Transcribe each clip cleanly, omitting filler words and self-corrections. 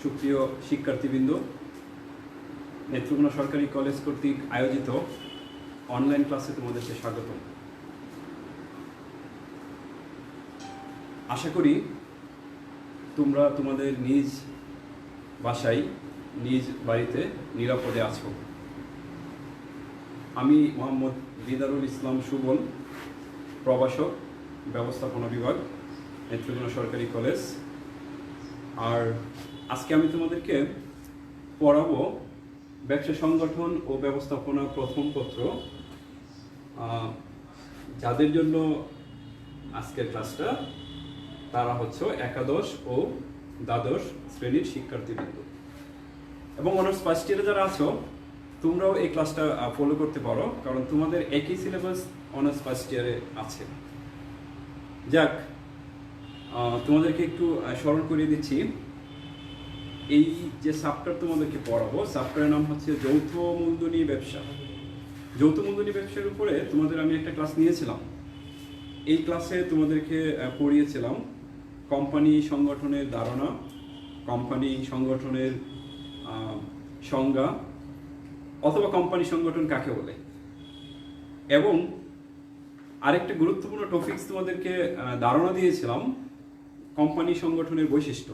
সুপ্রিয় শিক্ষার্থীবৃন্দ, নেত্রকোনা সরকারি কলেজ কর্তৃক আয়োজিত অনলাইন ক্লাসে তোমাদেরকে স্বাগত। আশা করি তোমরা তোমাদের নিজ বাসায় নিজ বাড়িতে নিরাপদে আছো। আমি মোহাম্মদ দিদারুল ইসলাম সুবল, প্রভাষক, ব্যবস্থাপনা বিভাগ, নেত্রকোনা সরকারি কলেজ। আর আজকে আমি তোমাদেরকে পড়াবো ব্যবসা সংগঠন ও ব্যবস্থাপনা প্রথম পত্র। যাদের জন্য আজকের ক্লাসটা তারা হচ্ছে একাদশ ও দ্বাদশ শ্রেণীর শিক্ষার্থীবৃন্দ এবং অনার্স ফার্স্ট ইয়ারে যারা আছো তোমরাও এই ক্লাসটা ফলো করতে পারো, কারণ তোমাদের একই সিলেবাস অনার্স ফার্স্ট ইয়ারে আছে। যাক, তোমাদেরকে একটু স্মরণ করিয়ে দিচ্ছি, এই যে চ্যাপ্টার তোমাদেরকে পড়াবো চ্যাপ্টারের নাম হচ্ছে যৌথ মূলধনী ব্যবসা। যৌথ মূলধনী ব্যবসার উপরে তোমাদের আমি একটা ক্লাস নিয়েছিলাম। এই ক্লাসে তোমাদেরকে পড়িয়েছিলাম কোম্পানি সংগঠনের ধারণা, কোম্পানি সংগঠনের সংজ্ঞা অথবা কোম্পানি সংগঠন কাকে বলে, এবং আরেকটা গুরুত্বপূর্ণ টপিকস তোমাদেরকে ধারণা দিয়েছিলাম কোম্পানি সংগঠনের বৈশিষ্ট্য,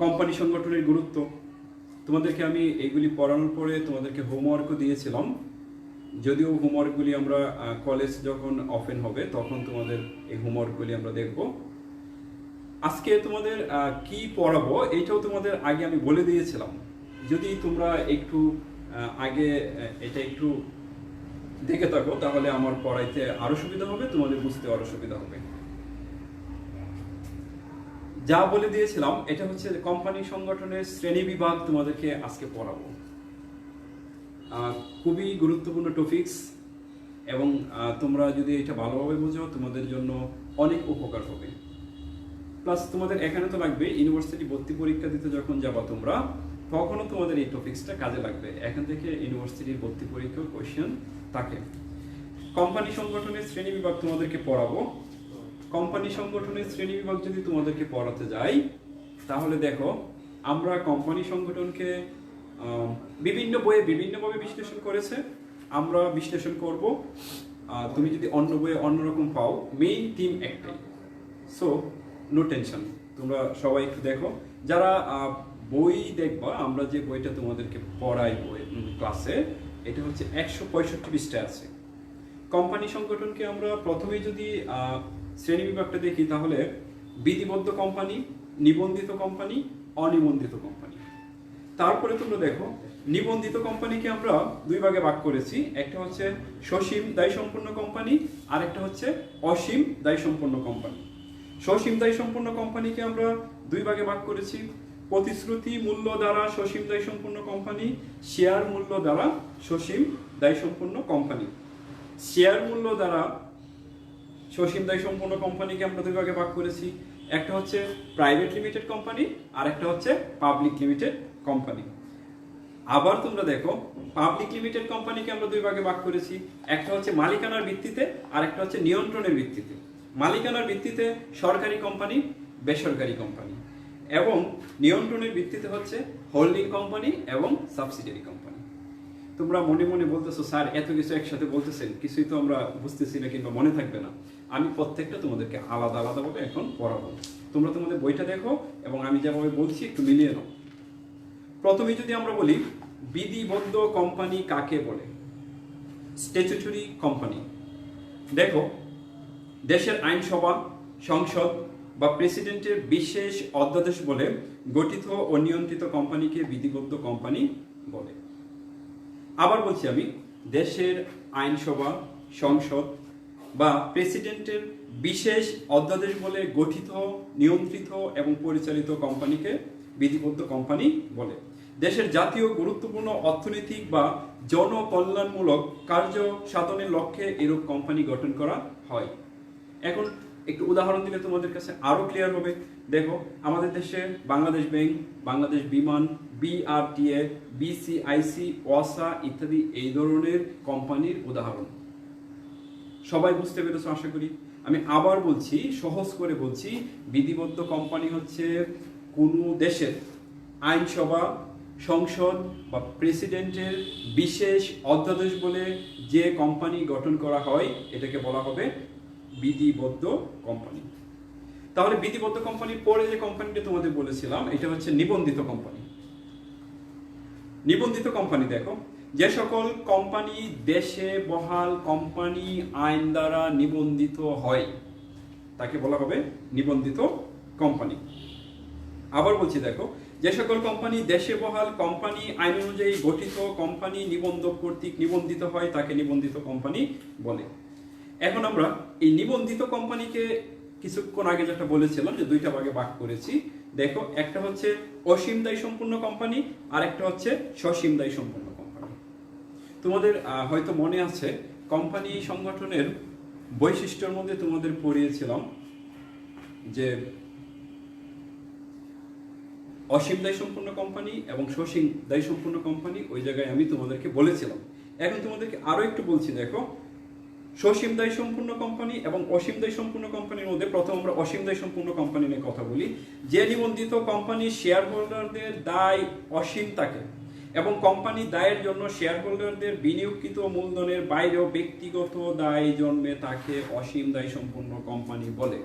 কোম্পানি সংগঠনের গুরুত্ব। তোমাদেরকে আমি এইগুলি পড়ানোর পরে তোমাদেরকে হোমওয়ার্কও দিয়েছিলাম, যদিও হোমওয়ার্কগুলি আমরা কলেজ যখন ওপেন হবে তখন তোমাদের এই হোমওয়ার্কগুলি আমরা দেখব। আজকে তোমাদের কি পড়াবো এইটাও তোমাদের আগে আমি বলে দিয়েছিলাম। যদি তোমরা একটু আগে এটা একটু দেখে থাকো তাহলে আমার পড়াইতে আরো সুবিধা হবে, তোমাদের বুঝতে আরো সুবিধা হবে। যা বলে দিয়েছিলাম এটা হচ্ছে কোম্পানি সংগঠনের শ্রেণী বিভাগ তোমাদেরকে আজকে পড়াবো। খুবই গুরুত্বপূর্ণ টপিকস এবং তোমরা যদি এটা ভালোভাবে বোঝো তোমাদের জন্য অনেক উপকার হবে। প্লাস তোমাদের এখানে তো লাগবে ইউনিভার্সিটি ভর্তি পরীক্ষা দিতে যখন যাবা তোমরা তখনও তোমাদের এই টপিকসটা কাজে লাগবে। এখান থেকে ইউনিভার্সিটির ভর্তি পরীক্ষার কোয়েশ্চেন থাকে। কোম্পানি সংগঠনের শ্রেণী বিভাগ তোমাদেরকে পড়াবো। কোম্পানি সংগঠনের শ্রেণী বিভাগ যদি তোমাদেরকে পড়াতে যাই তাহলে দেখো, আমরা কোম্পানি সংগঠনকে বিভিন্ন বইয়ে বিভিন্নভাবে বিশ্লেষণ করেছে, আমরা বিশ্লেষণ করব। তুমি যদি অন্য বইয়ে অন্যরকম পাও, মেইন থিম একটাই। সো নো টেনশন, তোমরা সবাই একটু দেখো। যারা বই দেখবা, আমরা যে বইটা তোমাদেরকে পড়াই বই ক্লাসে, এটা হচ্ছে 165 পৃষ্ঠায় আছে। কোম্পানি সংগঠনকে আমরা প্রথমেই যদি শ্রেণী বিভাগটা দেখি তাহলে বিধিবদ্ধ কোম্পানি, নিবন্ধিত কোম্পানি, অনিবন্ধিত কোম্পানি। তারপরে তোমরা দেখো নিবন্ধিত কোম্পানিকে আমরা দুই ভাগে ভাগ করেছি, একটা হচ্ছে সসীম দায় সম্পন্ন কোম্পানি আর একটা হচ্ছে অসীম দায় সম্পন্ন কোম্পানি। সসীম দায় সম্পন্ন কোম্পানিকে আমরা দুই ভাগে ভাগ করেছি, প্রতিশ্রুতি মূল্য দ্বারা সসীম দায় সম্পন্ন কোম্পানি, শেয়ার মূল্য দ্বারা সসীম দায় সম্পন্ন কোম্পানি। শেয়ার মূল্য দ্বারা সসীম দায় সম্পন্ন কোম্পানিকে আমরা দুই ভাগে ভাগ করেছি, একটা হচ্ছে প্রাইভেট লিমিটেড কোম্পানি আর একটা হচ্ছে পাবলিক লিমিটেড কোম্পানি। আবার তোমরা দেখো পাবলিক লিমিটেড কোম্পানিকে আমরা দুই ভাগে ভাগ করেছি, একটা হচ্ছে মালিকানার ভিত্তিতে আর একটা হচ্ছে নিয়ন্ত্রণের ভিত্তিতে। মালিকানার ভিত্তিতে সরকারি কোম্পানি, বেসরকারি কোম্পানি, এবং নিয়ন্ত্রণের ভিত্তিতে হচ্ছে হোল্ডিং কোম্পানি এবং সাবসিডিয়ারি কোম্পানি। তোমরা মনে মনে বলতেছো, স্যার এত কিছু একসাথে বলতেছেন, কিছুই তো আমরা বুঝতেছি না কিংবা মনে থাকবে না। আমি প্রত্যেকটা তোমাদেরকে আলাদা আলাদাভাবে এখন পড়াবো। তোমরা তোমাদের বইটা দেখো এবং আমি যেভাবে বলছি একটু মিলিয়ে নাও। প্রথমে যদি আমরা বলি বিধিবদ্ধ কোম্পানি কাকে বলে, স্ট্যাচুটরি কোম্পানি। দেখো, দেশের আইনসভা, সংসদ বা প্রেসিডেন্টের বিশেষ অধ্যাদেশ বলে গঠিত ও নিয়ন্ত্রিত কোম্পানিকে বিধিবদ্ধ কোম্পানি বলে। আবার বলছি আমি, দেশের আইনসভা, সংসদ বা প্রেসিডেন্টের বিশেষ অধ্যাদেশ বলে গঠিত, নিয়ন্ত্রিত এবং পরিচালিত কোম্পানিকে বিধিবদ্ধ কোম্পানি বলে। দেশের জাতীয় গুরুত্বপূর্ণ অর্থনৈতিক বা জনকল্যাণমূলক কার্য সাধনের লক্ষ্যে এরূপ কোম্পানি গঠন করা হয়। এখন একটু উদাহরণ দিলে তোমাদের কাছে আরো ক্লিয়ার হবে। দেখো, আমাদের দেশে বাংলাদেশ ব্যাংক, বাংলাদেশ বিমান, বিআরটিএ, বিসিআইসি, ওয়াসা ইত্যাদি এই ধরনের কোম্পানির উদাহরণ। সবাই বুঝতে পেরেছো আশা করি। আমি আবার বলছি, সহজ করে বলছি, বিধিবদ্ধ কোম্পানি হচ্ছে কোনো দেশের আইনসভা, সংসদ বা প্রেসিডেন্টের বিশেষ অধ্যাদেশ বলে যে কোম্পানি গঠন করা হয় এটাকে বলা হবে বিধিবদ্ধ কোম্পানি। তাহলে বিধিবদ্ধ কোম্পানির পরে যে কোম্পানিটা তোমাদের বলেছিলাম এটা হচ্ছে নিবন্ধিত কোম্পানি। নিবন্ধিত কোম্পানি দেখো, যে সকল কোম্পানি দেশে বহাল কোম্পানি আইন দ্বারা নিবন্ধিত হয় তাকে বলা হবে নিবন্ধিত কোম্পানি। আবার বলছি দেখো, যে সকল কোম্পানি দেশে বহাল কোম্পানি আইন অনুযায়ী গঠিত কোম্পানি নিবন্ধক কর্তৃক নিবন্ধিত হয় তাকে নিবন্ধিত কোম্পানি বলে। এখন আমরা এই নিবন্ধিত কোম্পানিকে কিছুক্ষণ আগে যেটা বলেছিলাম যে দুইটা ভাগে ভাগ করেছি। দেখো, একটা হচ্ছে অসীম দায় সম্পূর্ণ কোম্পানি আর একটা হচ্ছে সসীম দায় সম্পূর্ণ কোম্পানি। তোমাদের হয়তো মনে আছে কোম্পানি সংগঠনের বৈশিষ্ট্যের মধ্যে তোমাদের পড়িয়েছিলাম যে অসীম দায় সম্পূর্ণ কোম্পানি এবং সসীম দায় সম্পূর্ণ কোম্পানি, ওই জায়গায় আমি তোমাদেরকে বলেছিলাম। এখন তোমাদেরকে আরো একটু বলছি, দেখো সসীম দায় সম্পূর্ণ কোম্পানি এবং অসীম দায় সম্পূর্ণ কোম্পানির মধ্যে প্রথম আমরা অসীম দায় সম্পূর্ণ কোম্পানি নিয়ে কথা বলি। যে নিবন্ধিত কোম্পানির শেয়ার হোল্ডারদের দায় অসীম থাকে এবং কোম্পানি দায়ের জন্য শেয়ার হোল্ডারদের বিনিয়োগকৃত মূলধনের বাইরেও ব্যক্তিগত দায় জন্মে তাকে অসীম দায় সম্পূর্ণ কোম্পানি বলে।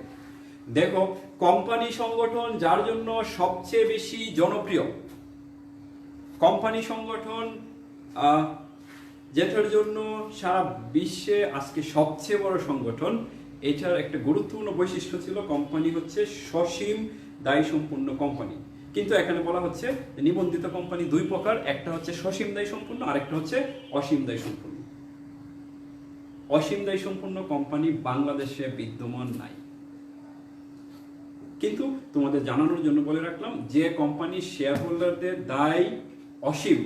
দেখো, কোম্পানি সংগঠন যার জন্য সবচেয়ে বেশি জনপ্রিয়, কোম্পানি সংগঠন যেটার জন্য সারা বিশ্বে আজকে সবচেয়ে বড় সংগঠন, এটার একটা গুরুত্বপূর্ণ বৈশিষ্ট্য ছিল কোম্পানি হচ্ছে সসীম দায় সম্পূর্ণ কোম্পানি। কিন্তু এখানে বলা হচ্ছে নিবন্ধিত কোম্পানি দুই প্রকার, একটা হচ্ছে সসীম দায় সম্পূর্ণ আর একটা হচ্ছে অসীম দায় সম্পূর্ণ। অসীম দায় সম্পূর্ণ কোম্পানি বাংলাদেশে বিদ্যমান নাই, কিন্তু তোমাদের জানানোর জন্য বলে রাখলাম যে কোম্পানির শেয়ার হোল্ডারদের দায় অসীম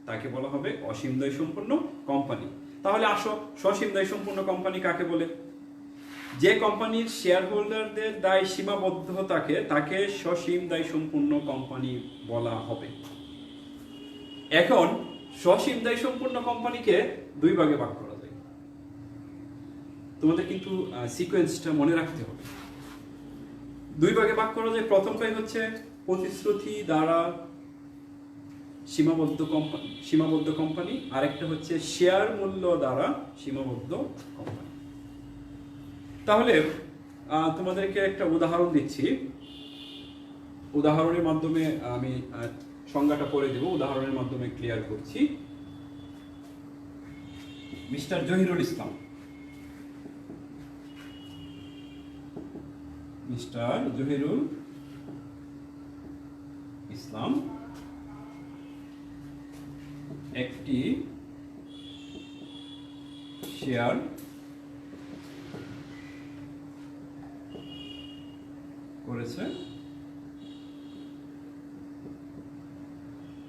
তাকে বলা হবে অসীম দায় সম্পূর্ণ কোম্পানি। তাহলে আসো, সসীম দায় সম্পূর্ণ কোম্পানি কাকে বলে? যে কোম্পানির শেয়ার হোল্ডারদের দায় সীমাবদ্ধ থাকে তাকে সসীম দায় সম্পূর্ণ কোম্পানি বলা হবে। এখন সসীম দায় সম্পূর্ণ কোম্পানিকে দুই ভাগে ভাগ করা যায়। তোমাদের কিন্তু সিকোয়েন্সটা মনে রাখতে হবে। দুই ভাগে ভাগ করা যায়। প্রথমটাই হচ্ছে প্রতিশ্রুতি দ্বারা সীমাবদ্ধ কোম্পানি, আরেকটা হচ্ছে শেয়ার মূল্য দ্বারা সীমাবদ্ধ কোম্পানি। তাহলে তোমাদেরকে একটা উদাহরণ দিচ্ছি, উদাহরণের মাধ্যমে আমি সংজ্ঞাটা পড়ে দেব, উদাহরণের মাধ্যমে ক্লিয়ার করছি। মিস্টার জহিরুল ইসলাম, মিস্টার জহিরুল ইসলাম একটি শেয়ার করেছে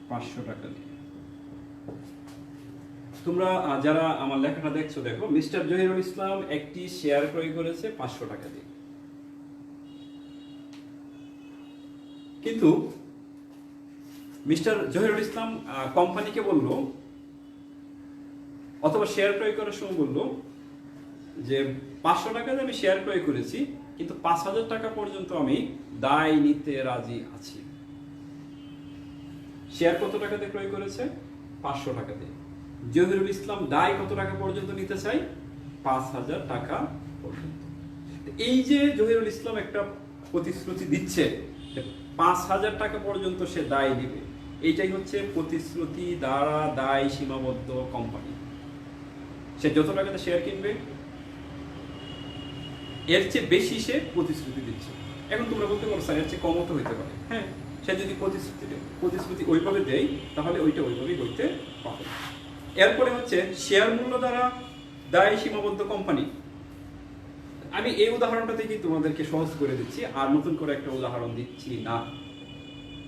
500 টাকা দিয়ে। তোমরা যারা আমার লেখাটা দেখছো, দেখো মিস্টার জহিরুল ইসলাম একটি শেয়ার ক্রয় করেছে 500 টাকা দিয়ে। কিন্তু মিস্টার জহিরুল ইসলাম কোম্পানিকে বলল, অথবা শেয়ার ক্রয় করার সময় বলল যে 500 টাকা দিয়ে আমি শেয়ার ক্রয় করেছি, কিন্তু 5000 টাকা পর্যন্ত আমি দায় নিতে রাজি আছি। শেয়ার কত টাকা দিয়ে ক্রয় করেছে? 500 টাকা দিয়ে। জহিরুল ইসলাম দায় কত টাকা পর্যন্ত নিতে চাই? 5000 টাকা পর্যন্ত। এই যে জহিরুল ইসলাম একটা প্রতিশ্রুতি দিচ্ছে 5000 টাকা পর্যন্ত সে দায় দিবে, এইটাই হচ্ছে প্রতিশ্রুতি দ্বারা দায় সীমাবদ্ধ কোম্পানি। সে যত টাকাতে শেয়ার কিনবে এর চেয়ে বেশি সে প্রতিশ্রুতি দিচ্ছে। এখন তোমরা বলতে পারো স্যার এর চেয়ে কমও তো হইতে পারে। হ্যাঁ, সে যদি প্রতিশ্রুতি ওইভাবে দেয় তাহলে ওইটা ওইভাবেই হইতে পারে। এরপরে হচ্ছে শেয়ার মূল্য দ্বারা দায় সীমাবদ্ধ কোম্পানি। আমি এই উদাহরণটা থেকে তোমাদেরকে সহজ করে দিচ্ছি, আর নতুন করে একটা উদাহরণ দিচ্ছি না।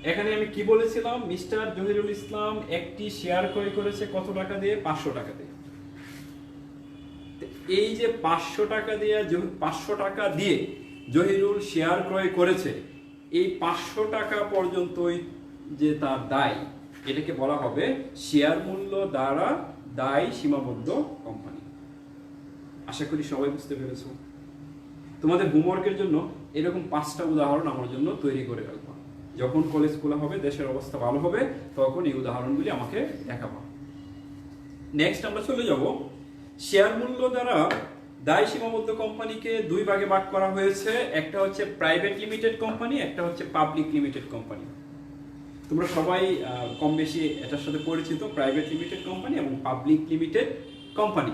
এখানে আমি কি বলেছিলাম? মিস্টার জহিরুল ইসলাম একটি শেয়ার ক্রয় করেছে কত টাকা দিয়ে? 500 টাকা দিয়ে। এই যে 500 টাকা দিয়ে জহিরুল শেয়ার ক্রয় করেছে, এই 500 টাকা পর্যন্তই যে তার দায়, এটাকে বলা হবে শেয়ার মূল্য দ্বারা দায় সীমাবদ্ধ কোম্পানি। আশা করি সবাই বুঝতে পেরেছো। তোমাদের হোমওয়ার্কের জন্য এরকম 5টা উদাহরণ আমার জন্য তৈরি করে রাখবা। যখন কলেজ খোলা হবে, দেশের অবস্থা ভালো হবে, তখন এই উদাহরণগুলি আমাকে দেখাবা। নেক্সট আমরা চলে যাব, শেয়ার মূল্য দ্বারা দায় সীমাবদ্ধ কোম্পানিকে 2 ভাগে ভাগ করা হয়েছে। একটা হচ্ছে প্রাইভেট লিমিটেড কোম্পানি, একটা হচ্ছে পাবলিক লিমিটেড কোম্পানি। তোমরা সবাই কম বেশি এটার সাথে পরিচিত, প্রাইভেট লিমিটেড কোম্পানি এবং পাবলিক লিমিটেড কোম্পানি।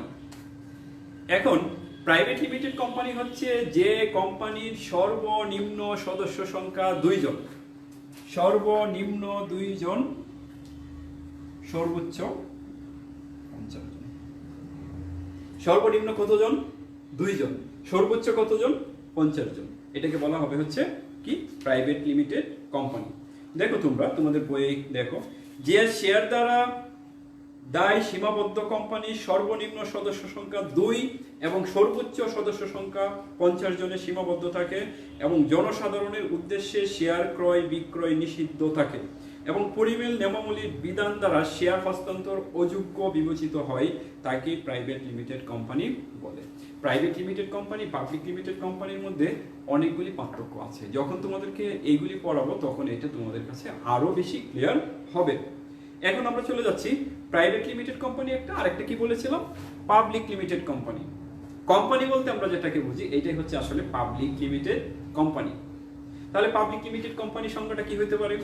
এখন প্রাইভেট লিমিটেড কোম্পানি হচ্ছে যে কোম্পানির সর্বনিম্ন সদস্য সংখ্যা 2 জন, সর্বনিম্ন 2 জন, সর্বোচ্চ 50 জন। সর্বনিম্ন কতজন? 2 জন। সর্বোচ্চ কতজন? 50 জন। এটাকে বলা হবে হচ্ছে কি? Private limited company. দেখো তোমরা তোমাদের বইয়ে দেখো, যে শেয়ার দ্বারা দায় সীমাবদ্ধ কোম্পানির সর্বনিম্ন সদস্য সংখ্যা 2 এবং সর্বোচ্চ সদস্য সংখ্যা 50 জনে সীমাবদ্ধ থাকে এবং জনসাধারণের উদ্দেশ্যে শেয়ার ক্রয় বিক্রয় নিষিদ্ধ থাকে এবং পরিমেল নিয়মাবলীর বিধান দ্বারা শেয়ার হস্তান্তর অযোগ্য বিবেচিত হয়, তাকে প্রাইভেট লিমিটেড কোম্পানি বলে। Private limited company, public limited কোম্পানির মধ্যে অনেকগুলি পার্থক্য আছে। যখন তোমাদেরকে এইগুলি পড়াবো তখন এটা তোমাদের কাছে আরো বেশি ক্লিয়ার হবে। এখন আমরা চলে যাচ্ছি প্রাইভেট লিমিটেড কোম্পানি একটা, আরেকটা কি বলেছিলাম? Public limited company. কোম্পানি বলতে আমরা যেটাকে বুঝি এটাই হচ্ছে আসলে পাবলিক লিমিটেড কোম্পানি। তাহলে পাবলিক লিমিটেড কোম্পানি সংখ্যাটা কি হতে পারে?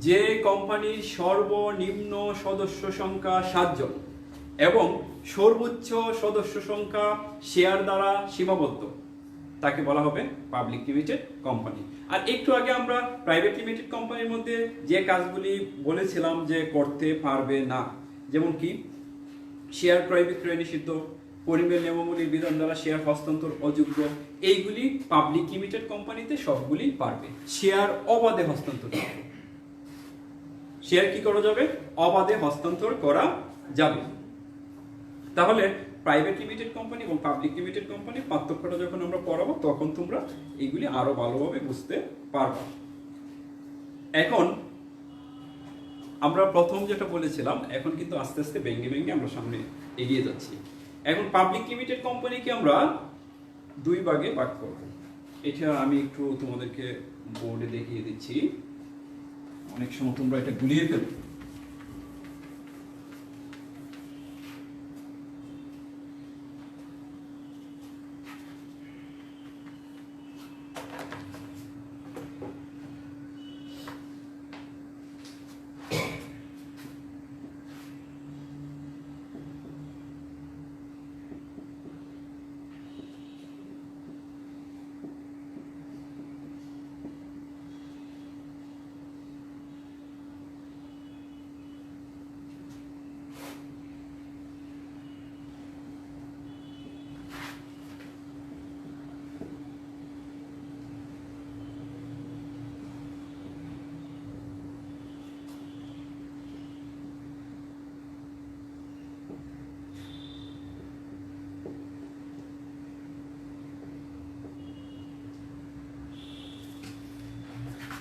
যে কোম্পানির সর্বনিম্ন সদস্য সংখ্যা 7 জন এবং সর্বোচ্চ সদস্য সংখ্যা শেয়ার দ্বারা সীমাবদ্ধ, তাকে বলা হবে পাবলিক লিমিটেড কোম্পানি। আর একটু আগে আমরা প্রাইভেট লিমিটেড কোম্পানির মধ্যে যে কাজগুলি বলেছিলাম যে করতে পারবে না, যেমন কি শেয়ার ক্রয় বিক্রয় নিষিদ্ধ, পরিমেল নিয়মাবলীর বিধান দ্বারা শেয়ার হস্তান্তর অযোগ্য, এইগুলি পাবলিক লিমিটেড কোম্পানিতে সবগুলি পারবে। শেয়ার অবাধে হস্তান্তর, শেয়ার কি করা যাবে? অবাধে হস্তান্তর করা যাবে। তাহলে প্রাইভেট লিমিটেড কোম্পানি এবং পাবলিক লিমিটেড কোম্পানির পার্থক্যটা যখন আমরা পড়াবো তখন তোমরা এইগুলি আরো ভালোভাবে বুঝতে পারবে। এখন আমরা প্রথম যেটা বলেছিলাম, এখন কিন্তু আস্তে আস্তে ভেঙে ভেঙে আমরা সামনে এগিয়ে যাচ্ছি। এখন পাবলিক লিমিটেড কোম্পানিকে আমরা 2 ভাগে ভাগ করব। এটা আমি একটু তোমাদেরকে বোর্ডে দেখিয়ে দিচ্ছি, অনেক সময় তোমরা এটা গুলিয়ে ফেলো।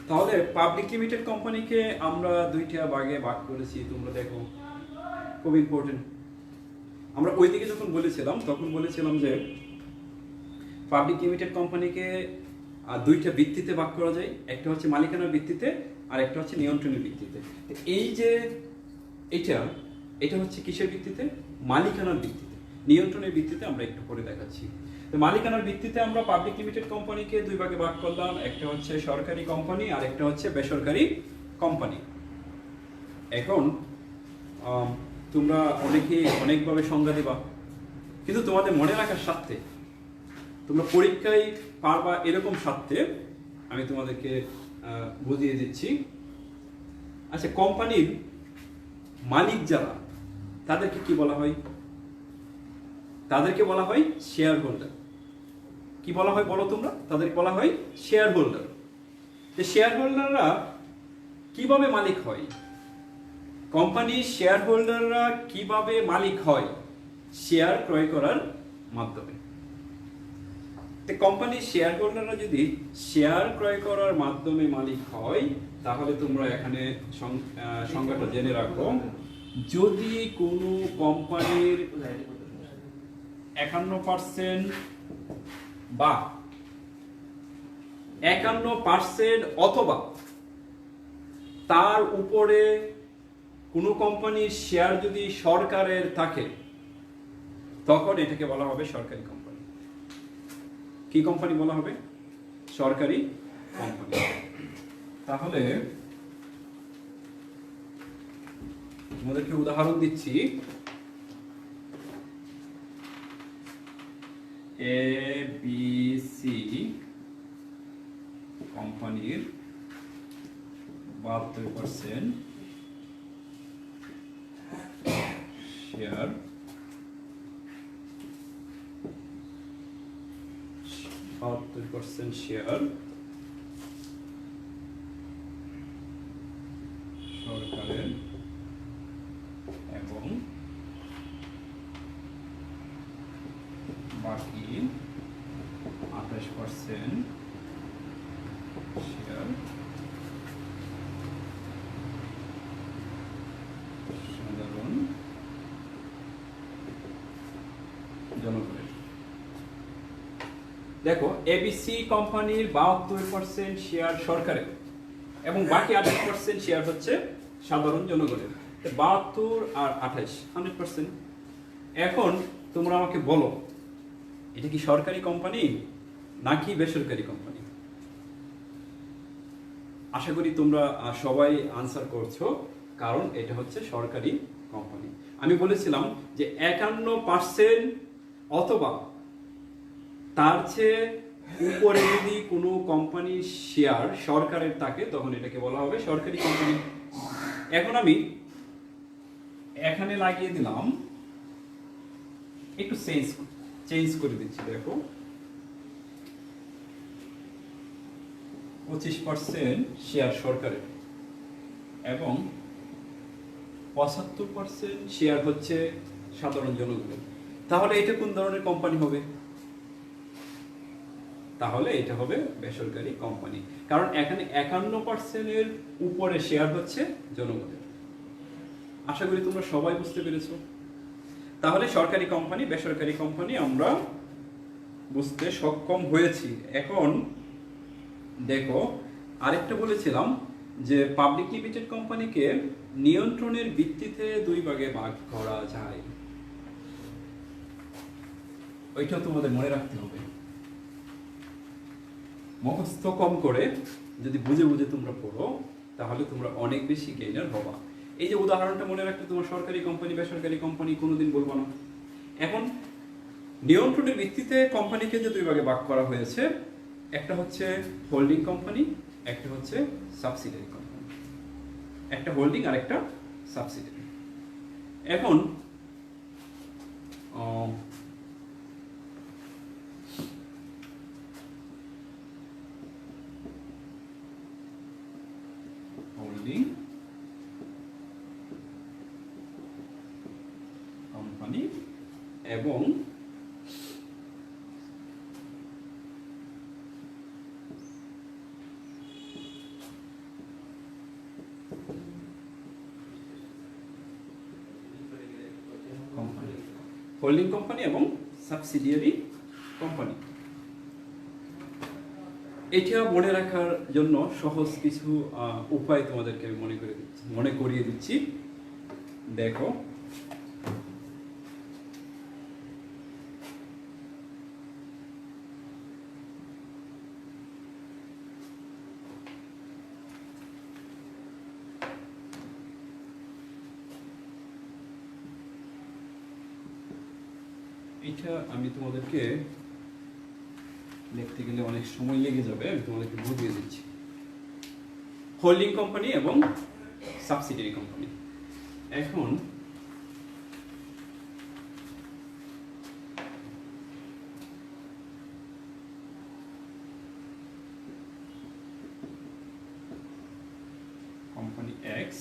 তাহলে পাবলিক লিমিটেড কোম্পানিকে আমরা 2টা ভাগে ভাগ করেছি, তোমরা দেখো খুব ইম্পর্টেন্ট। আমরা ওই দিকে যখন বলেছিলাম তখন বলেছিলাম যে পাবলিক লিমিটেড কোম্পানিকে 2টা ভিত্তিতে ভাগ করা যায়, একটা হচ্ছে মালিকানার ভিত্তিতে আর একটা হচ্ছে নিয়ন্ত্রণের ভিত্তিতে। এই যে এটা হচ্ছে কিসের ভিত্তিতে? মালিকানার ভিত্তিতে। নিয়ন্ত্রণের ভিত্তিতে আমরা একটু পরে দেখাচ্ছি। তো মালিকানার ভিত্তিতে আমরা পাবলিক লিমিটেড কোম্পানিকে 2 ভাগে ভাগ করলাম, একটা হচ্ছে সরকারি কোম্পানি আর একটা হচ্ছে বেসরকারি কোম্পানি। এখন তোমরা অনেকে অনেকভাবে সংজ্ঞা দিবা, কিন্তু তোমাদের মনে রাখার স্বার্থে, তোমরা পরীক্ষায় পারবা এরকম স্বার্থে আমি তোমাদেরকে বুঝিয়ে দিচ্ছি। আচ্ছা, কোম্পানির মালিক যারা, তাদেরকে কি বলা হয়? তাদেরকে বলা হয় শেয়ার হোল্ডার। কি বলা হয় বলো তোমরা? তাদেরকে বলা হয় শেয়ার হোল্ডার। এই শেয়ার হোল্ডাররা কিভাবে মালিক হয়? কোম্পানির শেয়ার হোল্ডাররা কিভাবে মালিক হয়? শেয়ার ক্রয় করার মাধ্যমে। কোম্পানির শেয়ার হোল্ডাররা যদি শেয়ার ক্রয় করার মাধ্যমে মালিক হয়, তাহলে তোমরা এখানে সংজ্ঞাটা জেনে রাখো। যদি কোনো কোম্পানির 51% বা 51% অথবা তার উপরে কোনো কোম্পানির শেয়ার যদি সরকারের থাকে তখন এটাকে বলা হবে সরকারি কোম্পানি। কি কোম্পানি বলা হবে? সরকারি কোম্পানি। তাহলে তোমাদেরকে উদাহরণ দিচ্ছি, ABC কোম্পানির 72% শেয়ার সরকারের এবং বাকি 28% শেয়ার সাধারণ জনগণের। দেখো, এবিসি কোম্পানির 72% শেয়ার সরকারের এবং বাকি 28% শেয়ার হচ্ছে সাধারণ জনগণের। 72 আর 28 100%। এখন তোমরা আমাকে বলো, এটা কি সরকারি কোম্পানি নাকি বেসরকারি কোম্পানি? আশা করি তোমরা সবাই আনসার করছো, কারণ এটা হচ্ছে সরকারি কোম্পানি। আমি বলেছিলাম যে 51% অথবা তার চেয়ে উপরে যদি কোনো কোম্পানির শেয়ার সরকারের থাকে তখন এটাকে বলা হবে সরকারি কোম্পানি। এখন আমি এখানে লাগিয়ে দিলাম, একটু চেঞ্জ করে দিচ্ছি। দেখো, 25% শেয়ার সরকারের এবং 75% শেয়ার হচ্ছে সাধারণ জনগণের। তাহলে এটা কোন ধরনের কোম্পানি হবে? তাহলে এটা হবে বেসরকারি কোম্পানি, কারণ এখানে 51% উপরে শেয়ার হচ্ছে জনগণের। আশা করি তোমরা সবাই বুঝতে পেরেছো। তাহলে সরকারি কোম্পানি, বেসরকারি কোম্পানি আমরা বুঝতে সক্ষম হয়েছি। এখন দেখো, আরেকটা বলেছিলাম যে পাবলিক লিমিটেড কোম্পানিকে নিয়ন্ত্রণের ভিত্তিতে 2 ভাগে ভাগ করা যায়। ওইটাও তোমাদের মনে রাখতে হবে। মুখস্থ কম করে যদি বুঝে বুঝে তোমরা পড়ো তাহলে তোমরা অনেক বেশি গেইনার হবা। এই যে উদাহরণটা মনে রাখতে, তোমার সরকারি কোম্পানি বেসরকারি কোম্পানি কোনোদিন বলবো না। এখন নিয়ন্ত্রণের ভিত্তিতে কোম্পানিকে যে 2 ভাগে ভাগ করা হয়েছে, একটা হচ্ছে হোল্ডিং কোম্পানি, একটা হচ্ছে সাবসিডিয়ারি কোম্পানি। একটা হোল্ডিং আর একটা সাবসিডিয়ারি। এখন হোল্ডিং কোম্পানি এবং হোল্ডিং কোম্পানি এবং সাবসিডিয়ারি কোম্পানি। এটা মনে রাখার জন্য সহজ কিছু উপায় তোমাদেরকে আমি মনে করিয়ে দিচ্ছি। দেখো, এটা আমি তোমাদেরকে লিখতে গেলে অনেক সময় লেগে যাবে, আমি তোমাদেরকে বুঝিয়ে দিচ্ছি। হোল্ডিং কোম্পানি এবং সাবসিডিয়ারি কোম্পানি। এখন কোম্পানি এক্স,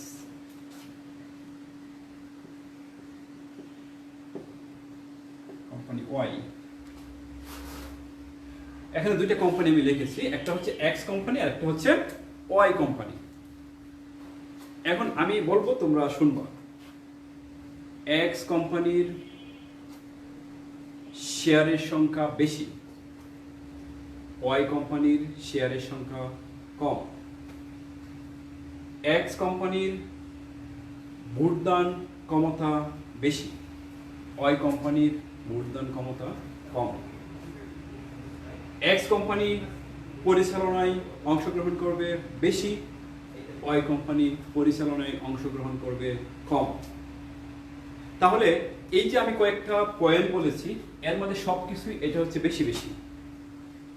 কোম্পানি ওয়াই। এখানে 2টা কোম্পানি আমি লিখেছি, একটা হচ্ছে এক্স কোম্পানি আর একটা হচ্ছে ওয়াই কোম্পানি। এখন আমি বলবো, তোমরা শুনবা। এক্স কোম্পানির শেয়ারের সংখ্যা বেশি, ওয়াই কোম্পানির শেয়ারের সংখ্যা কম, এক্স কোম্পানির ভোটদান ক্ষমতা বেশি, ওয়াই কোম্পানির ভোটদান ক্ষমতা কম, এক্স কোম্পানি পরিচালনায় অংশগ্রহণ করবে বেশি, ওয়াই কোম্পানি পরিচালনায় অংশগ্রহণ করবে কম। তাহলে এই যে আমি কয়েকটা পয়েন্ট বলেছি, এর মধ্যে সবকিছুই এটা হচ্ছে বেশি বেশি,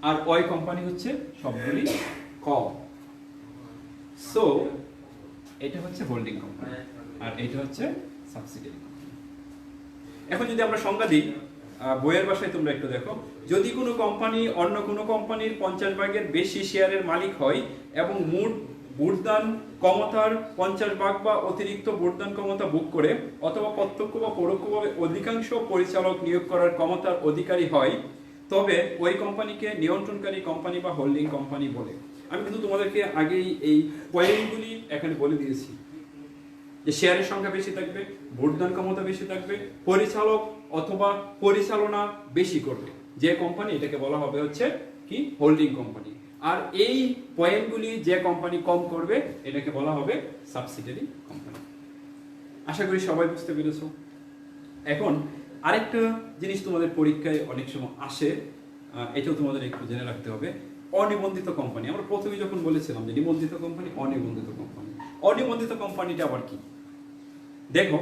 আর ওয়াই কোম্পানি হচ্ছে সবগুলি কম। সো এটা হচ্ছে হোল্ডিং কোম্পানি আর এটা হচ্ছে সাবসিডিয়ারি কোম্পানি। এখন যদি আমরা সংজ্ঞা দিই, বইয়ের ভাষায় তোমরা একটু দেখো, যদি কোনো কোম্পানি অন্য কোনো কোম্পানির 50% বেশি শেয়ারের মালিক হয় এবং মোট ভোটদান ক্ষমতার 50% বা অতিরিক্ত ভোটদান ক্ষমতা ভোগ করে, অথবা প্রত্যক্ষ বা পরোক্ষভাবে অধিকাংশ পরিচালক নিয়োগ করার ক্ষমতার অধিকারী হয়, তবে ওই কোম্পানিকে নিয়ন্ত্রণকারী কোম্পানি বা হোল্ডিং কোম্পানি বলে। আমি কিন্তু তোমাদেরকে আগেই এই পয়েন্টগুলি এখানে বলে দিয়েছি যে শেয়ারের সংখ্যা বেশি থাকবে, ভোটদান ক্ষমতা বেশি থাকবে, পরিচালক অথবা পরিচালনা বেশি করবে যে কোম্পানি, এটাকে বলা হবে হচ্ছে কি হোল্ডিং কোম্পানি। আর এই পয়েন্টগুলি যে কোম্পানি কম করবে এটাকে বলা হবে সাবসিডিয়ারি কোম্পানি। আশা করি সবাই বুঝতে পেরেছো। এখন আরেকটা জিনিস তোমাদের পরীক্ষায় অনেক সময় আসে, এটাও তোমাদের একটু জেনে রাখতে হবে, অনিবন্ধিত কোম্পানি। আমরা প্রথমে যখন বলেছিলাম যে নিবন্ধিত কোম্পানি, অনিবন্ধিত কোম্পানি। অনিবন্ধিত কোম্পানিটা আবার কি? দেখো,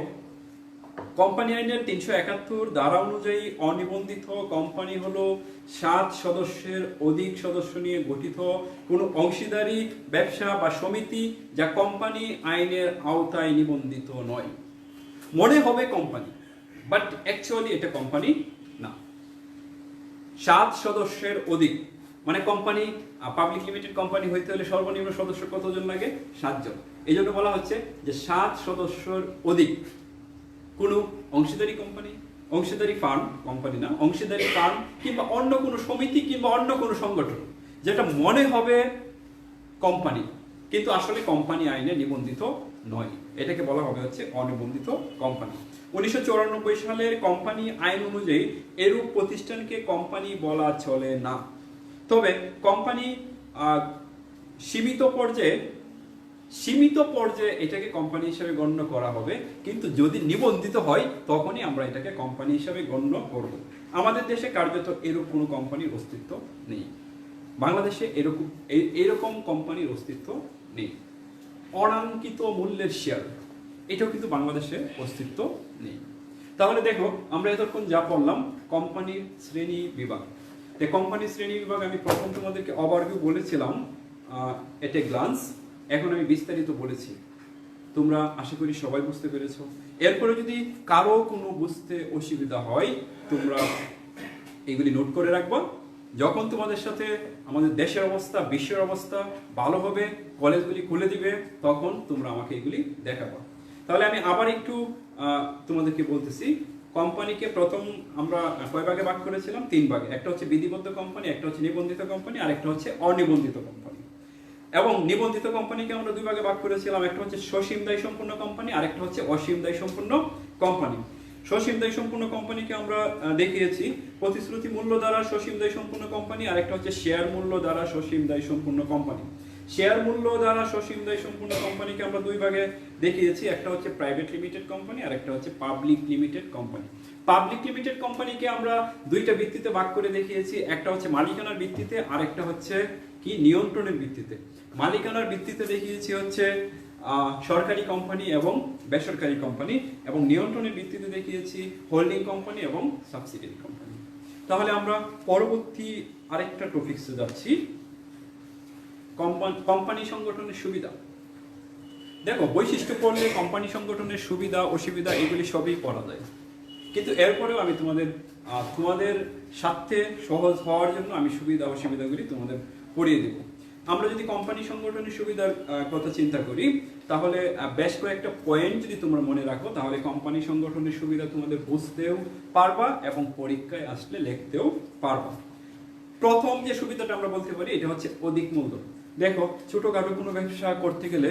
কোম্পানি আইনের 371 ধারা অনুযায়ী অনিবন্ধিত কোম্পানি হলো 7 সদস্যের অধিক সদস্য নিয়ে গঠিত কোনো অংশীদারি ব্যবসা বা সমিতি যা কোম্পানি আইনের আওতায় নিবন্ধিত নয়। মনে হবে কোম্পানি, বাট অ্যাকচুয়ালি এটা কোম্পানি না। 7 সদস্যের অধিক মানে কোম্পানি, পাবলিক লিমিটেড কোম্পানি হইতে হলে সর্বনিম্ন সদস্য কতজন লাগে? 7 জন। এই জন্য বলা হচ্ছে যে 7 সদস্যর অধিক কোনো অংশীদারি কোম্পানি, অংশীদারি ফার্ম, কোম্পানি না, অংশীদারি ফার্ম কিংবা অন্য কোনো সমিতি কিংবা অন্য কোনো সংগঠন যেটা মনে হবে কোম্পানি কিন্তু আসলে কোম্পানি আইনে নিবন্ধিত নয়, এটাকে বলা হবে হচ্ছে অনিবন্ধিত কোম্পানি। 1994 সালের কোম্পানি আইন অনুযায়ী এরূপ প্রতিষ্ঠানকে কোম্পানি বলা চলে না। তবে কোম্পানি সীমিত পর্যায়ে এটাকে কোম্পানি হিসেবে গণ্য করা হবে, কিন্তু যদি নিবন্ধিত হয় তখনই আমরা এটাকে কোম্পানি হিসেবে গণ্য করব। আমাদের দেশে কার্যত এরকম কোনো কোম্পানির অস্তিত্ব নেই, বাংলাদেশে এরকম কোম্পানির অস্তিত্ব নেই। অনাঙ্কিত মূল্যের শেয়ার, এটাও কিন্তু বাংলাদেশে অস্তিত্ব নেই। তাহলে দেখো, আমরা এতক্ষণ যা পড়লাম কোম্পানির শ্রেণী বিভাগ। কোম্পানির শ্রেণী বিভাগ আমি প্রথম তোমাদেরকে ওভারভিউ বলেছিলাম, এট এ গ্লান্স। এখন আমি বিস্তারিত বলেছি, তোমরা আশা করি সবাই বুঝতে পেরেছো। এরপরে যদি কারো কোনো বুঝতে অসুবিধা হয় তোমরা এগুলি নোট করে রাখবা। যখন তোমাদের সাথে আমাদের দেশের অবস্থা, বিশ্বের অবস্থা ভালো হবে, কলেজগুলি খুলে দিবে, তখন তোমরা আমাকে এগুলি দেখাবা। তাহলে আমি আবার একটু তোমাদেরকে বলতেছি, কোম্পানিকে প্রথম আমরা কয় ভাগে ভাগ করেছিলাম? 3 ভাগে। একটা হচ্ছে বিধিবদ্ধ কোম্পানি, একটা হচ্ছে নিবন্ধিত কোম্পানি, আর একটা হচ্ছে অনিবন্ধিত কোম্পানি। এবং নিবন্ধিত কোম্পানিকে আমরা 2 ভাগে ভাগ করেছিলাম, একটা হচ্ছে সসীম দায় সম্পন্ন কোম্পানি আর একটা হচ্ছে অসীম দায় সম্পন্ন কোম্পানি। সসীম দায় সম্পন্ন কোম্পানিকে আমরা দেখিয়েছি প্রতিশ্রুতি মূল্য দ্বারা সসীম দায় সম্পন্ন কোম্পানি, আর একটা হচ্ছে শেয়ার মূল্য দ্বারা সসীম দায় সম্পন্ন কোম্পানি। শেয়ার মূল্য দ্বারা সসীম দায় সম্পন্ন কোম্পানিকে আমরা 2 ভাগে দেখিয়েছি, একটা হচ্ছে প্রাইভেট লিমিটেড কোম্পানি আর একটা হচ্ছে public limited company. Public limited কোম্পানিকে আমরা 2টা ভিত্তিতে ভাগ করে দেখিয়েছি, একটা হচ্ছে মালিকানার ভিত্তিতে আর একটা হচ্ছে কি নিয়ন্ত্রণের ভিত্তিতে। মালিকানার ভিত্তিতে দেখিয়েছি হচ্ছে সরকারি কোম্পানি এবং বেসরকারি কোম্পানি, এবং নিয়ন্ত্রণের ভিত্তিতে দেখিয়েছি হোল্ডিং কোম্পানি এবং সাবসিডিয়ারি কোম্পানি। তাহলে আমরা পরবর্তী আরেকটা টপিকসে যাচ্ছি, কোম্পানি সংগঠনের সুবিধা। দেখো, বৈশিষ্ট্য পড়লে কোম্পানি সংগঠনের সুবিধা অসুবিধা এগুলি সবই পড়া যায়, কিন্তু এরপরেও আমি তোমাদের স্বার্থে সহজ হওয়ার জন্য আমি সুবিধা অসুবিধাগুলি তোমাদের পড়িয়ে দেব। আমরা যদি কোম্পানি সংগঠনের সুবিধার কথা চিন্তা করি, তাহলে বেশ কয়েকটা পয়েন্ট যদি তোমরা মনে রাখো, তাহলে কোম্পানি সংগঠনের সুবিধা তোমাদের বুঝতেও পারবা এবং পরীক্ষায় আসলে লিখতেও পারবা। প্রথম যে সুবিধাটা আমরা বলতে পারি এটা হচ্ছে অধিক মূলধন। দেখো, ছোটখাটো কোনো ব্যবসা করতে গেলে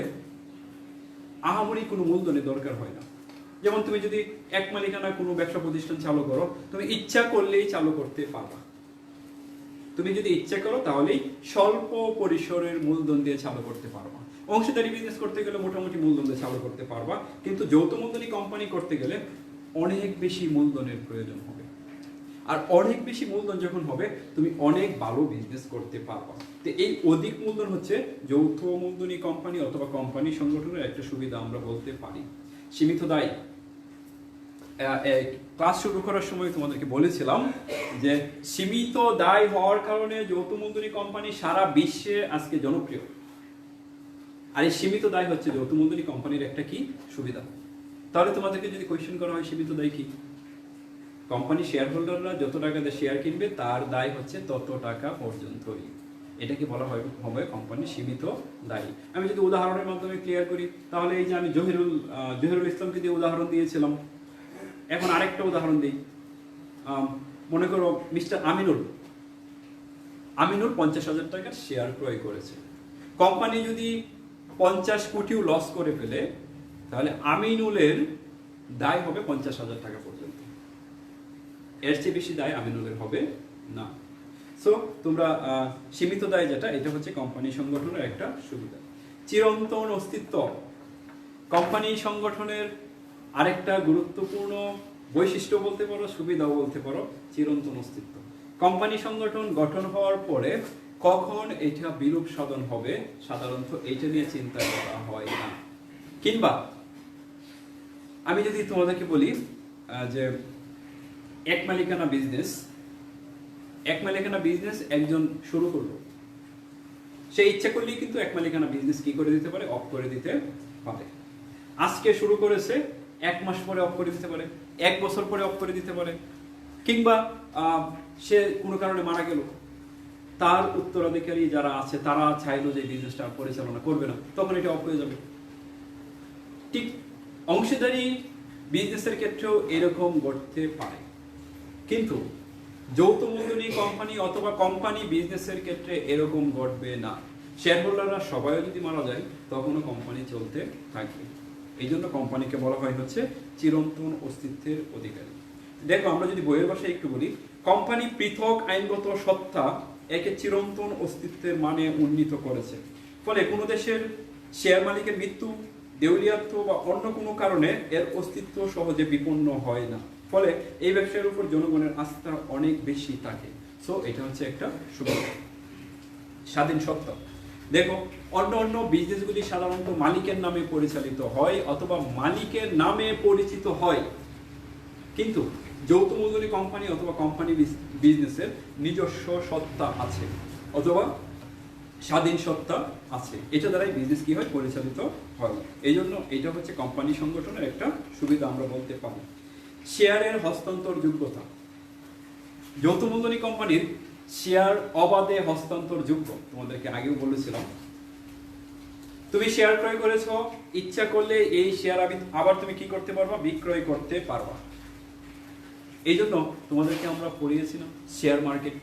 আহামরি কোনো মূলধনের দরকার হয় না। যেমন তুমি যদি এক মালিকানা কোনো ব্যবসা প্রতিষ্ঠান চালু করো, তুমি ইচ্ছা করলেই চালু করতে পারবা। তুমি যদি ইচ্ছা করো তাহলেই স্বল্প পরিসরের মূলধন দিয়ে চালু করতে পারবা। অংশীদারি বিজনেস করতে গেলে মোটামুটি মূলধন দিয়ে চালু করতে পারবা, কিন্তু যৌথ মূলধনী কোম্পানি করতে গেলে অনেক বেশি মূলধনের প্রয়োজন হবে। আর অনেক বেশি মূলধন যখন হবে, তুমি অনেক ভালো বিজনেস করতে পারবা। তো এই অধিক মূলধন হচ্ছে যৌথ মূলধনী কোম্পানি অথবা কোম্পানি সংগঠনের একটা সুবিধা আমরা বলতে পারি। সীমিত দায়, ক্লাস শুরু করার সময় তোমাদেরকে বলেছিলাম যে সীমিত দায় হওয়ার কারণে যৌথ মূলধনী কোম্পানি সারা বিশ্বে আজকে জনপ্রিয়। আর এই সীমিত দায় হচ্ছে যৌথ মূলধনী কোম্পানির একটা কি সুবিধা। তাহলে তোমাদেরকে যদি কোয়েশ্চেন করা হয় সীমিত দায় কি, কোম্পানি শেয়ার হোল্ডাররা যত টাকা দিয়ে শেয়ার কিনবে তার দায় হচ্ছে তত টাকা পর্যন্তই। এটাকে বলা হবে কোম্পানি সীমিত দায়ী। আমি যদি উদাহরণের মাধ্যমে ক্লিয়ার করি, তাহলে এই যে আমি জহিরুল ইসলামকে দিয়ে উদাহরণ দিয়েছিলাম, এখন আরেকটা উদাহরণ দিই। মনে করো মিস্টার আমিনুল 50,000 টাকার শেয়ার ক্রয় করেছে। কোম্পানি যদি 50 কোটিও লস করে ফেলে, তাহলে আমিনুলের দায় হবে 50,000 টাকা পর্যন্ত। এর চেয়ে বেশি দায় আমিনুলের হবে না। সো তোমরা সীমিত দায় যেটা, এটা হচ্ছে কোম্পানি সংগঠনের একটা সুবিধা। চিরন্তন অস্তিত্ব, কোম্পানি সংগঠনের আরেকটা গুরুত্বপূর্ণ বৈশিষ্ট্য বলতে পারো, সুবিধাও বলতে পারো, চিরন্তন অস্তিত্ব। কোম্পানি সংগঠন গঠন হওয়ার পরে কখন এটা বিরূপ সাধন হবে, সাধারণত এইটা নিয়ে চিন্তা করা হয় না। কিংবা আমি যদি তোমাদেরকে বলি যে এক মালিকানা বিজনেস একজন শুরু করলো, সে ইচ্ছা করলেই কিন্তু এক মালিকানা বিজনেস কি করে দিতে পারে, অফ করে দিতে পারে। আজকে শুরু করেছে, 1 মাস পরে অফ করে দিতে পারে, 1 বছর পরে অফ করে দিতে পারে। কিংবা সে কোনো কারণে মারা গেল, তার উত্তরাধিকারী যারা আছে তারা চাইলো যে বিজনেসটা পরিচালনা করবে না, তখন এটা অফ হয়ে যাবে। ঠিক অংশীদারি বিজনেসের ক্ষেত্রেও এরকম ঘটতে পারে। কিন্তু যৌথ মূলধনী কোম্পানি অথবা কোম্পানি বিজনেসের ক্ষেত্রে এরকম ঘটবে না। শেয়ার হোল্ডাররা সবাই যদি মারা যায়, তখনও কোম্পানি চলতে থাকবে। এই জন্য কোম্পানিকে বলা হয় হচ্ছে চিরন্তন অস্তিত্বের অধিকারী। দেখো, আমরা যদি বইয়ের ভাষায় একটু বলি, কোম্পানি পৃথক আইনগত সত্তা একে চিরন্তন অস্তিত্বের মানে উন্নীত করেছে। ফলে কোনো দেশের শেয়ার মালিকের মৃত্যু, দেউলিয়াত্ব বা অন্য কোনো কারণে এর অস্তিত্ব সহজে বিপন্ন হয় না। ফলে এই ব্যবসার উপর জনগণের আস্থা অনেক বেশি থাকে। সো এটা হচ্ছে একটা সুবিধা। স্বাধীন সত্তা, দেখো অন্য বিজনেসগুলি সাধারণত মালিকের নামে পরিচালিত হয় অথবা মালিকের নামে পরিচিত হয়, কিন্তু যৌথ মূলধনী কোম্পানি অথবা কোম্পানি বিজনেসের নিজস্ব সত্তা আছে অথবা স্বাধীন সত্তা আছে। এটা দ্বারাই বিজনেস কি হয়, পরিচালিত হয়। এই জন্য এটা হচ্ছে কোম্পানি সংগঠনের একটা সুবিধা আমরা বলতে পারি। শেয়ারের হস্তান্তর যোগ্যতা, যৌথ মূলধনী কোম্পানির শেয়ার অবাধে হস্তান্তর যোগ্য। তোমাদেরকে আগেও বলেছিলাম, তুমি শেয়ার ক্রয় করেছো, ইচ্ছা করলে এই শেয়ার আবার তুমি কি করতে পারবা, বিক্রয় করতে পারবা। এই জন্য তোমাদেরকে আমরা পড়িয়েছিলাম শেয়ার মার্কেট।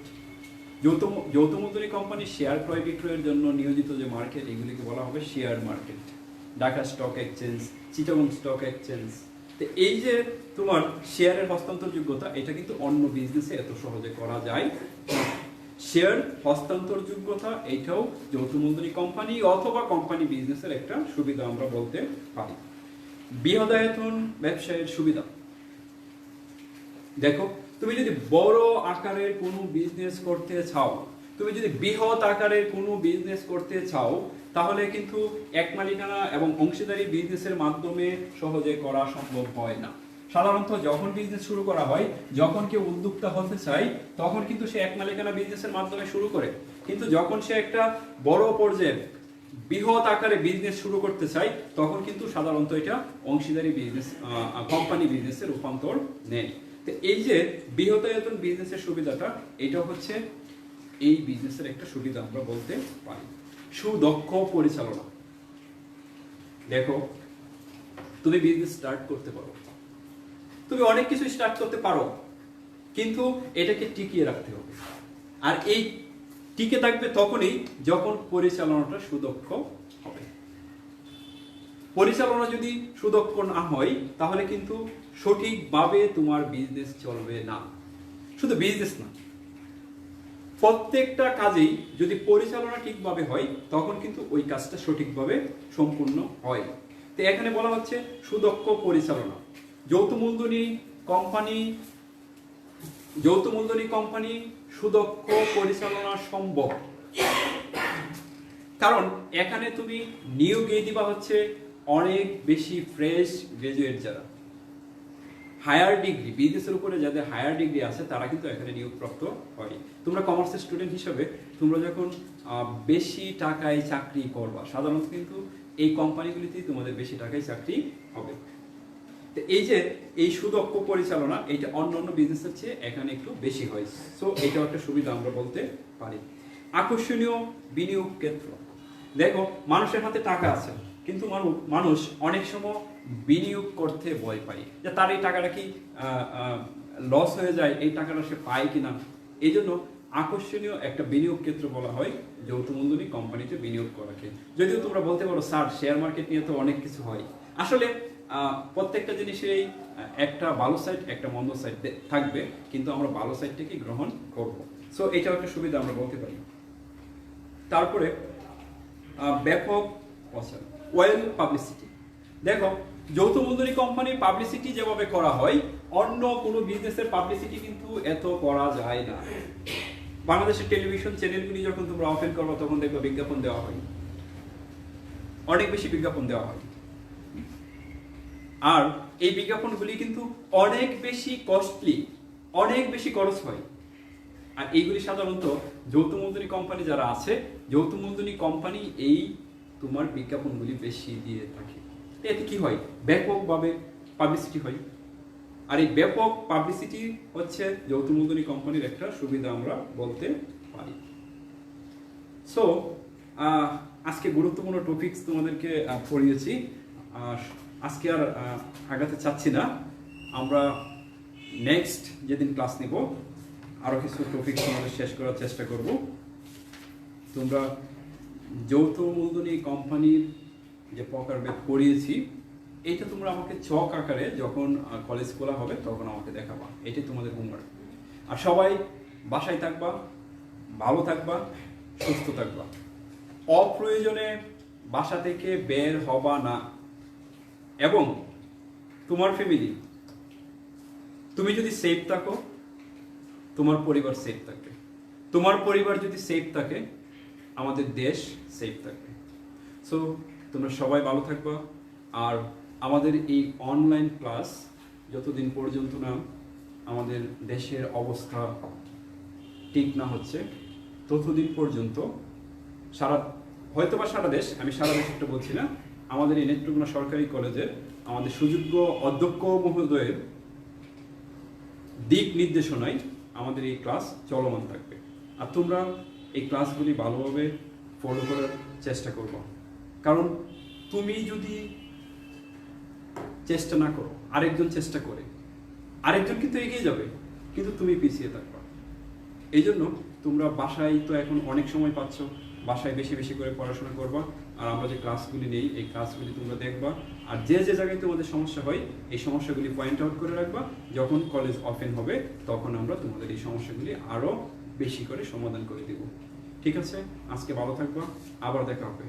যৌথ মূলধনী কোম্পানি শেয়ার ক্রয় বিক্রয়ের জন্য নিয়োজিত যে মার্কেট, এগুলিকে বলা হবে share market. Dhaka stock exchange, Chittagong stock exchange. তো এই যে তোমার শেয়ারের হস্তান্তর যোগ্যতা, এটা কিন্তু অন্য বিজনেসে এত সহজে করা যায়। শেয়ার হস্তান্তর যোগ্যতা এটাও যৌথ মূলধনী কোম্পানি অথবা কোম্পানি বিজনেসের একটা সুবিধা আমরা বলতে পারি। বৃহদায়তন ব্যবসায়ের সুবিধা, দেখো তুমি যদি বড় আকারের কোনো বিজনেস করতে চাও, তুমি যদি বৃহৎ আকারের কোনো বিজনেস করতে চাও, তাহলে কিন্তু এক মালিকানা এবং অংশীদারি বিজনেসের মাধ্যমে সহজে করা সম্ভব হয় না। সাধারণত যখন বিজনেস শুরু করা হয়, যখন কেউ উদ্যোক্তা হতে চায়, তখন কিন্তু সে এক মালিকানা বিজনেসের মাধ্যমে শুরু করে। কিন্তু যখন সে একটা বড় পর্যায়ে বৃহৎ আকারে বিজনেস শুরু করতে চায়, তখন কিন্তু সাধারণত এটা অংশীদারি বিজনেস, কোম্পানি বিজনেসে রূপান্তর নেয়। তো এই যে বৃহদায়তন বিজনেসের সুবিধাটা, এটা হচ্ছে এই বিজনেসের একটা সুবিধা আমরা বলতে পারি। সুদক্ষ পরিচালনা, দেখো তুমি বিজনেস স্টার্ট করতে পারো, তুমি অনেক কিছু স্টার্ট করতে পারো, কিন্তু এটাকে টিকিয়ে রাখতে হবে। আর এই টিকে থাকবে তখনই যখন পরিচালনাটা সুদক্ষ হবে। পরিচালনা যদি সুদক্ষ না হয় তাহলে কিন্তু সঠিকভাবে তোমার বিজনেস চলবে না। শুধু বিজনেস না, প্রত্যেকটা কাজেই যদি পরিচালনা ঠিকভাবে হয় তখন কিন্তু ওই কাজটা সঠিকভাবে সম্পূর্ণ হয়। তো এখানে বলা হচ্ছে সুদক্ষ পরিচালনা। যৌথ মূলধনী কোম্পানি সুদক্ষ পরিচালনা সম্ভব, কারণ এখানে তুমি নিয়োগই দিবা হচ্ছে অনেক বেশি ফ্রেশ গ্রাজুয়েট, যারা হায়ার ডিগ্রি, বিজনেসের উপরে যাদের হায়ার ডিগ্রি আছে তারা কিন্তু এখানে নিয়োগপ্রাপ্ত হয়। তোমরা কমার্সের স্টুডেন্ট হিসেবে তোমরা যখন বেশি টাকায় চাকরি করবা, সাধারণত কিন্তু এই কোম্পানিগুলিতেই তোমাদের বেশি টাকায় চাকরি হবে। তো এই যে এই সুদক্ষ পরিচালনা, এইটা অন্যান্য বিজনেসের চেয়ে এখানে একটু বেশি হয়। সো এটাও একটা সুবিধা আমরা বলতে পারি। আকর্ষণীয় বিনিয়োগ ক্ষেত্র। দেখো, মানুষের হাতে টাকা আছে, কিন্তু মানুষ অনেক সময় বিনিয়োগ করতে ভয় পায় যে তার এই টাকাটা কি লস হয়ে যায়, এই টাকাটা সে পায় কিনা। এই জন্য আকর্ষণীয় একটা বিনিয়োগ ক্ষেত্র বলা হয় যৌথ মূলধনী কোম্পানিতে বিনিয়োগ করাকে। যদিও তোমরা বলতে পারো স্যার শেয়ার মার্কেট নিয়ে তো অনেক কিছু হয়, আসলে প্রত্যেকটা জিনিসেরই একটা ভালো সাইড একটা মন্দ সাইড থাকবে, কিন্তু আমরা ভালো সাইডটাকে গ্রহণ করব। সো এটাও একটা সুবিধা আমরা বলতে পারি। তারপরে ব্যাপক প্রচার, ওয়েল পাবলিসিটি। দেখো, যৌথ মূলধনী কোম্পানির পাবলিসিটি যেভাবে করা হয় অন্য কোনো বিজনেসের পাবলিসিটি কিন্তু এত করা যায় না। বাংলাদেশের টেলিভিশন চ্যানেলগুলি যখন তোমরা ওপেন করবে তখন দেখবে বিজ্ঞাপন দেওয়া হয়, অনেক বেশি বিজ্ঞাপন দেওয়া হয়। আর এই বিজ্ঞাপনগুলি কিন্তু অনেক বেশি কস্টলি, অনেক বেশি খরচ হয়। আর এইগুলি সাধারণত যৌথ মূলধনী কোম্পানি যারা আছে, যৌথ মূলধনী কোম্পানি এই তোমার বিজ্ঞাপনগুলি বেশি দিয়ে থাকে। এতে কি হয়? ব্যাপকভাবে পাবলিসিটি হয়। আর এই ব্যাপক পাবলিসিটি হচ্ছে যৌথ মূলধনী কোম্পানির একটা সুবিধা আমরা বলতে পারি। সো আজকে গুরুত্বপূর্ণ টপিকস তোমাদেরকে পড়িয়েছি। আজকে আর আগাতে চাচ্ছি না, আমরা নেক্সট যেদিন ক্লাস নিব আরও কিছু টপিকস তোমাদের শেষ করার চেষ্টা করব। তোমরা যৌথ মূলধনী কোম্পানির যে প্রকারভেদ পড়িয়েছি এইটা তোমরা আমাকে চক আকারে যখন কলেজ খোলা হবে তখন আমাকে দেখাবা, এটাই তোমাদের হোমওয়ার্ক। আর সবাই বাসায় থাকবা, ভালো থাকবা, সুস্থ থাকবা, অপ্রয়োজনে বাসা থেকে বের হবা না। এবং তোমার ফ্যামিলি, তুমি যদি সেফ থাকো তোমার পরিবার সেফ থাকবে, তোমার পরিবার যদি সেফ থাকে আমাদের দেশ সেফ থাকবে। সো তোমরা সবাই ভালো থাকবা। আর আমাদের এই অনলাইন ক্লাস যতদিন পর্যন্ত না আমাদের দেশের অবস্থা ঠিক না হচ্ছে ততদিন পর্যন্ত হয়তোবা সারা দেশ, আমি সারা দেশ একটা বলছি না, আমাদের এই নেত্রকোনা সরকারি কলেজের আমাদের সুযোগ্য অধ্যক্ষ মহোদয়ের দিক নির্দেশনায় আমাদের এই ক্লাস চলমান থাকবে। আর তোমরা এই ক্লাসগুলি ভালোভাবে ফলো করার চেষ্টা করবো, কারণ তুমি যদি চেষ্টা না করো, আরেকজন চেষ্টা করে, আরেকজন কিন্তু এগিয়ে যাবে, কিন্তু তুমি পিছিয়ে থাকবা। এই জন্য তোমরা বাসায় তো এখন অনেক সময় পাচ্ছ, বাসায় বেশি বেশি করে পড়াশোনা করবা। আর আমরা যে ক্লাসগুলি নেই এই ক্লাসগুলি তোমরা দেখবা। আর যে যে জায়গায় তোমাদের সমস্যা হয় এই সমস্যাগুলি পয়েন্ট আউট করে রাখবা। যখন কলেজ ওপেন হবে তখন আমরা তোমাদের এই সমস্যাগুলি আরও বেশি করে সমাধান করে দেব। ঠিক আছে, আজকে ভালো থাকবা, আবার দেখা হবে।